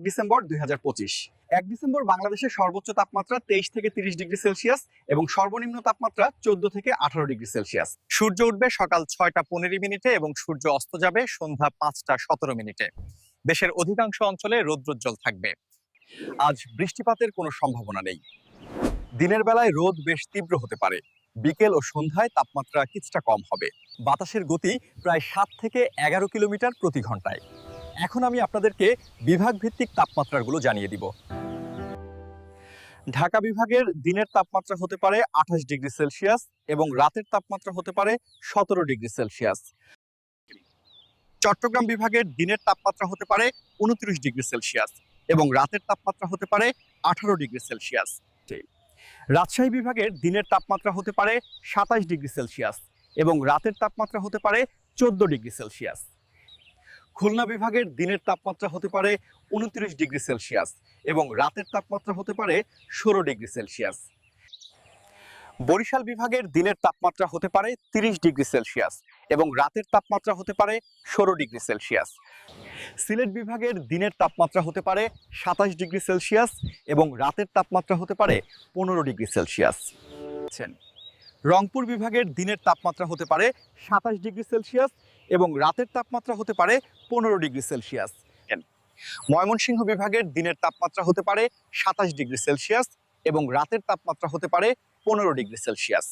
December 2025। 1 December বাংলাদেশের সর্বোচ্চ তাপমাত্রা 23 থেকে 30 ডিগ্রি সেলসিয়াস এবং সর্বনিম্ন তাপমাত্রা 14 থেকে 18 ডিগ্রি সেলসিয়াস। সূর্য উঠবে সকাল 6টা 15 এবং সূর্য অস্ত যাবে সন্ধ্যা 5টা 17। দেশের অধিকাংশ অঞ্চলে রৌদ্রোজ্জ্বল থাকবে। আজ বৃষ্টিপাতের কোনো সম্ভাবনা নেই। দিনের বেলায় রোদ বেশ তীব্র হতে পারে, বিকেল ও সন্ধ্যায় তাপমাত্রা কিছুটা কম হবে। বাতাসের গতি প্রায় 7 থেকে 11 কিলোমিটার প্রতি ঘন্টায়। এখন আমি আপনাদেরকে বিভাগ ভিত্তিক তাপমাত্রাগুলো জানিয়ে দিব। ঢাকা বিভাগের দিনের তাপমাত্রা হতে পারে 28 ডিগ্রি সেলসিয়াস এবং রাতের তাপমাত্রা হতে পারে 17 ডিগ্রি সেলসিয়াস। চট্টগ্রাম বিভাগের দিনের তাপমাত্রা হতে পারে 29 ডিগ্রি সেলসিয়াস এবং রাতের তাপমাত্রা হতে পারে 18 ডিগ্রি সেলসিয়াস। রাজশাহী বিভাগের দিনের তাপমাত্রা হতে পারে 27 ডিগ্রি সেলসিয়াস এবং রাতের তাপমাত্রা হতে পারে 14 ডিগ্রি সেলসিয়াস। খুলনা বিভাগের দিনের তাপমাত্রা হতে পারে 29 ডিগ্রি সেলসিয়াস এবং রাতের তাপমাত্রা হতে পারে 16 ডিগ্রি সেলসিয়াস। বরিশাল বিভাগের দিনের তাপমাত্রা হতে পারে 30 ডিগ্রি সেলসিয়াস এবং রাতের তাপমাত্রা হতে পারে 16 ডিগ্রি সেলসিয়াস। সিলেট বিভাগের দিনের তাপমাত্রা হতে পারে 27 ডিগ্রি সেলসিয়াস এবং রাতের তাপমাত্রা হতে পারে 15 ডিগ্রি সেলসিয়াস। রংপুর বিভাগের দিনের তাপমাত্রা হতে পারে 27 ডিগ্রি সেলসিয়াস এবং রাতের তাপমাত্রা হতে পারে 15 ডিগ্রি সেলসিয়াস। ময়মনসিংহ বিভাগের দিনের তাপমাত্রা হতে পারে 27 ডিগ্রি সেলসিয়াস এবং রাতের তাপমাত্রা হতে পারে 15 ডিগ্রি সেলসিয়াস।